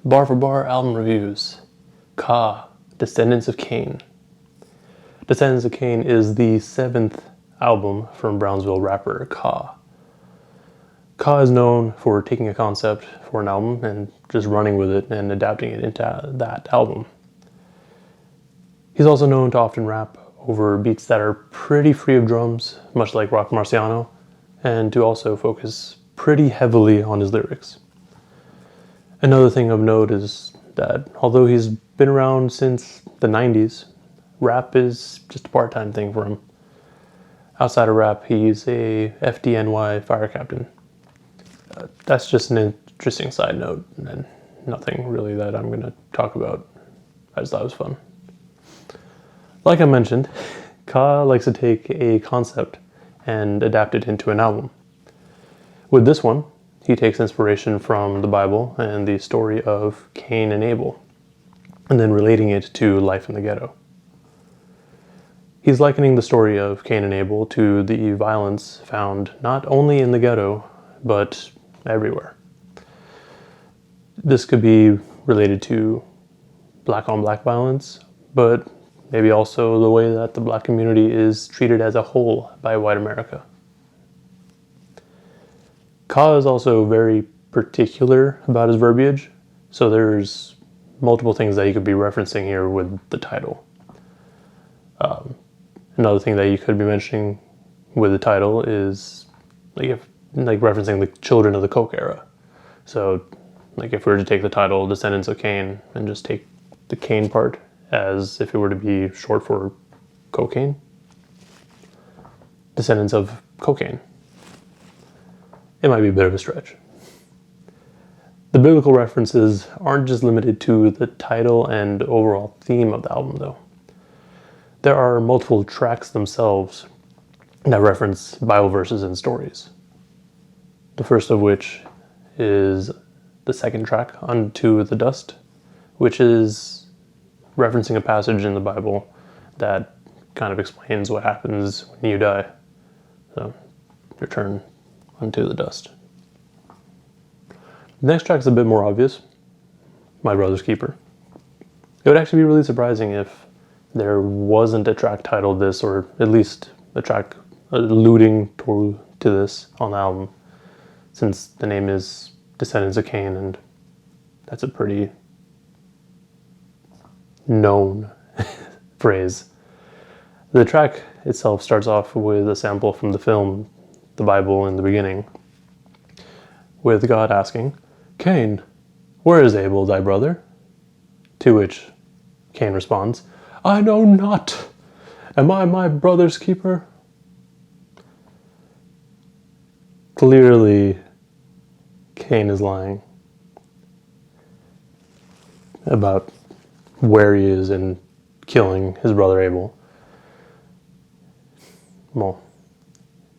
Bar for bar album reviews. Ka, Descendants of Cain. Descendants of Cain is the 7th album from Brownsville rapper Ka. Ka is known for taking a concept for an album and just running with it and adapting it into that album. He's also known to often rap over beats that are pretty free of drums, much like Roc Marciano, and to also focus pretty heavily on his lyrics. Another thing of note is that although he's been around since the 90s, rap is just a part-time thing for him. Outside of rap, he's a FDNY fire captain. That's just an interesting side note, and nothing really that I'm going to talk about. I just thought it was fun. Like I mentioned, Ka likes to take a concept and adapt it into an album. With this one, he takes inspiration from the Bible and the story of Cain and Able, and then relating it to life in the ghetto. He's likening the story of Cain and Able to the violence found not only in the ghetto, but everywhere. This could be related to black on black violence, but maybe also the way that the black community is treated as a whole by white America. Ka is also very particular about his verbiage, so there's multiple things that you could be referencing here with the title. Another thing that you could be mentioning with the title is referencing the children of the Coke era. So if we were to take the title Descendants of Cain and just take the Cain part as if it were to be short for cocaine. Descendants of cocaine. It might be a bit of a stretch. The biblical references aren't just limited to the title and overall theme of the album, though. There are multiple tracks themselves that reference Bible verses and stories. The first of which is the second track, Unto the Dust, which is referencing a passage in the Bible that kind of explains what happens when you die. So, return unto the dust. The next track is a bit more obvious, My Brother's Keeper. It would actually be really surprising if there wasn't a track titled this, or at least a track alluding to this on the album, since the name is Descendants of Cain, and that's a pretty known phrase. The track itself starts off with a sample from the film The Bible in the beginning, with God asking, "Cain, where is Abel thy brother?" To which Cain responds, "I know not. Am I my brother's keeper?" Clearly, Cain is lying about where he is in killing his brother Abel. Well,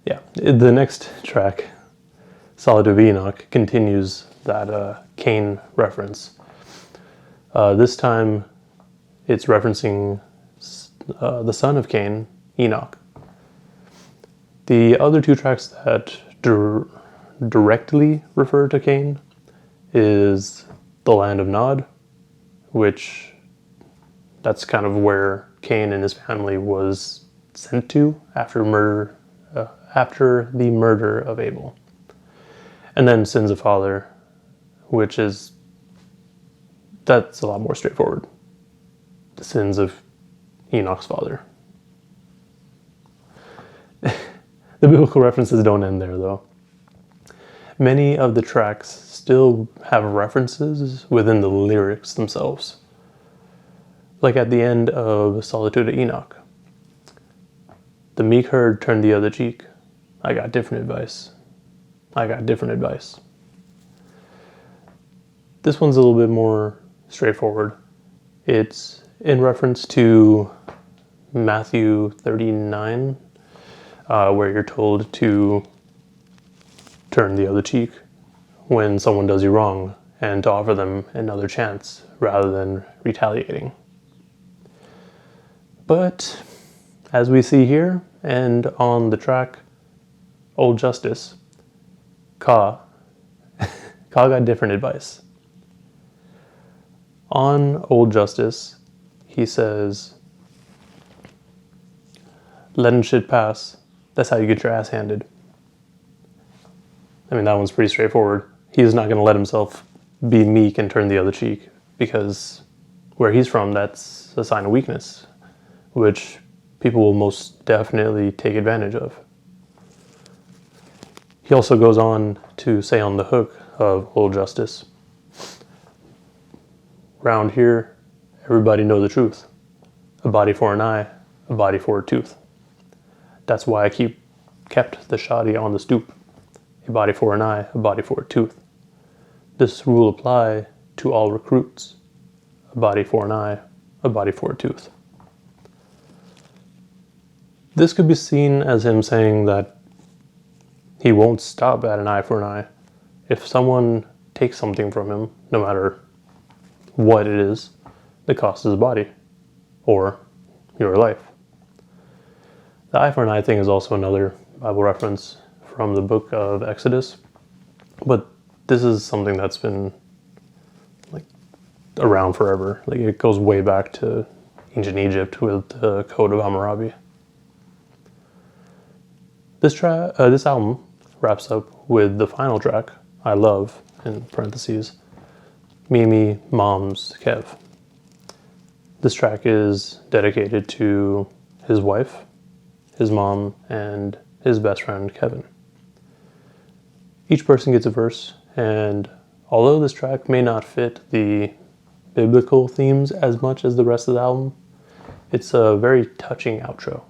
yeah. The next track, Solitude of Enoch, continues that Cain reference. This time, it's referencing the son of Cain, Enoch. The other two tracks that directly refer to Cain is The Land of Nod, which that's kind of where Cain and his family was sent to after the murder of Abel. And then Sins of Father, that's a lot more straightforward. The sins of Enoch's father. The biblical references don't end there, though. Many of the tracks still have references within the lyrics themselves. Like at the end of Solitude of Enoch. The meek herd turned the other cheek. I got different advice. I got different advice. This one's a little bit more straightforward. It's in reference to Matthew 39, where you're told to turn the other cheek when someone does you wrong and to offer them another chance rather than retaliating. But as we see here and on the track Old Justice, Ka got different advice. On Old Justice, he says, letting shit pass, that's how you get your ass handed. I mean, that one's pretty straightforward. He's not going to let himself be meek and turn the other cheek, because where he's from, that's a sign of weakness, which people will most definitely take advantage of. He also goes on to say on the hook of Old Justice, round here, everybody know the truth. A body for an eye, a body for a tooth. That's why I kept the shoddy on the stoop. A body for an eye, a body for a tooth. This rule apply to all recruits. A body for an eye, a body for a tooth. This could be seen as him saying that he won't stop at an eye for an eye. If someone takes something from him, no matter what it is, the cost is a body, or your life. The eye for an eye thing is also another Bible reference from the book of Exodus, but this is something that's been around forever. It goes way back to ancient Egypt with the Code of Hammurabi. This album wraps up with the final track, I Love, in parentheses, Mimi, Mom's, Kev. This track is dedicated to his wife, his mom, and his best friend, Kevin. Each person gets a verse, and although this track may not fit the biblical themes as much as the rest of the album, it's a very touching outro.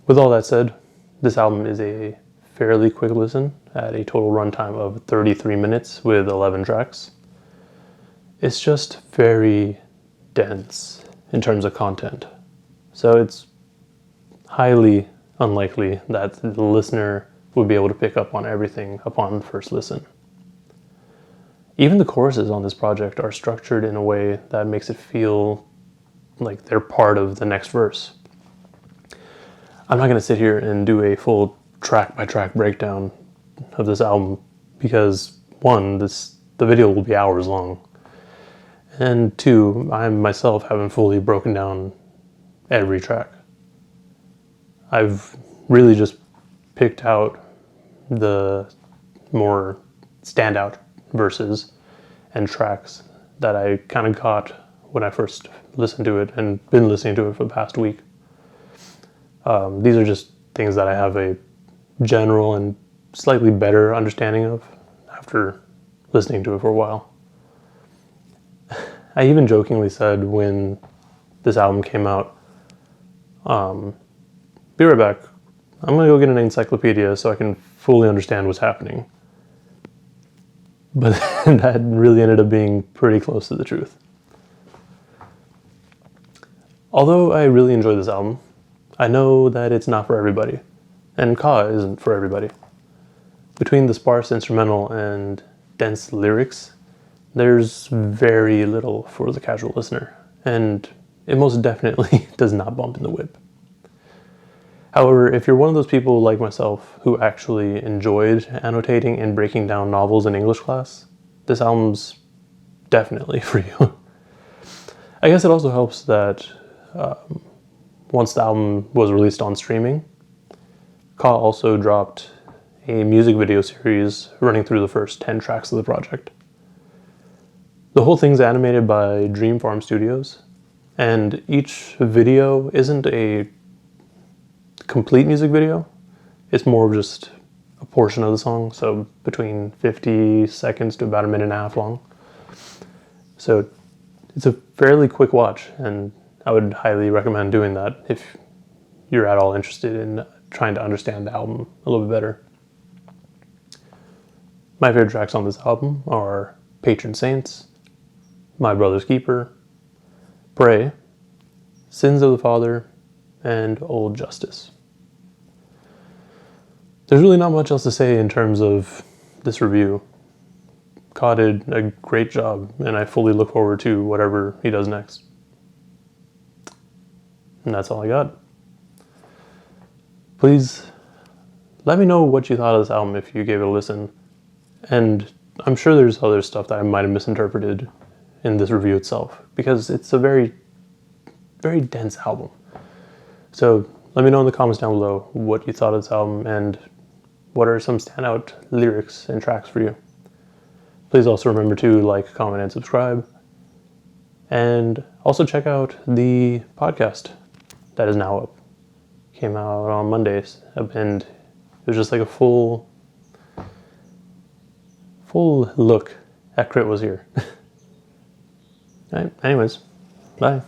With all that said, this album is a fairly quick listen at a total runtime of 33 minutes with 11 tracks. It's just very dense in terms of content. So it's highly unlikely that the listener would be able to pick up on everything upon first listen. Even the choruses on this project are structured in a way that makes it feel like they're part of the next verse. I'm not going to sit here and do a full track-by-track breakdown of this album because, one, the video will be hours long, and two, I myself haven't fully broken down every track. I've really just picked out the more standout verses and tracks that I kind of got when I first listened to it and been listening to it for the past week. These are just things that I have a general and slightly better understanding of after listening to it for a while. I even jokingly said when this album came out, be right back, I'm going to go get an encyclopedia so I can fully understand what's happening. But that really ended up being pretty close to the truth. Although I really enjoy this album, I know that it's not for everybody, and Ka isn't for everybody. Between the sparse instrumental and dense lyrics, there's very little for the casual listener, and it most definitely does not bump in the whip. However, if you're one of those people like myself who actually enjoyed annotating and breaking down novels in English class, this album's definitely for you. I guess it also helps that once the album was released on streaming, Ka also dropped a music video series running through the first 10 tracks of the project. The whole thing's animated by Dream Farm Studios, and each video isn't a complete music video. It's more of just a portion of the song, so between 50 seconds to about a minute and a half long. So it's a fairly quick watch, and I would highly recommend doing that if you're at all interested in trying to understand the album a little bit better. My favorite tracks on this album are Patron Saints, My Brother's Keeper, Pray, Sins of the Father, and Old Justice. There's really not much else to say in terms of this review. Ka did a great job, and I fully look forward to whatever he does next. And that's all I got. Please let me know what you thought of this album if you gave it a listen. And I'm sure there's other stuff that I might have misinterpreted in this review itself, because it's a very, very dense album. So let me know in the comments down below what you thought of this album and what are some standout lyrics and tracks for you. Please also remember to like, comment, and subscribe. And also check out the podcast that is now up. Came out on Mondays, and it was just like a full look at Crit Was Here. All right, anyways, bye.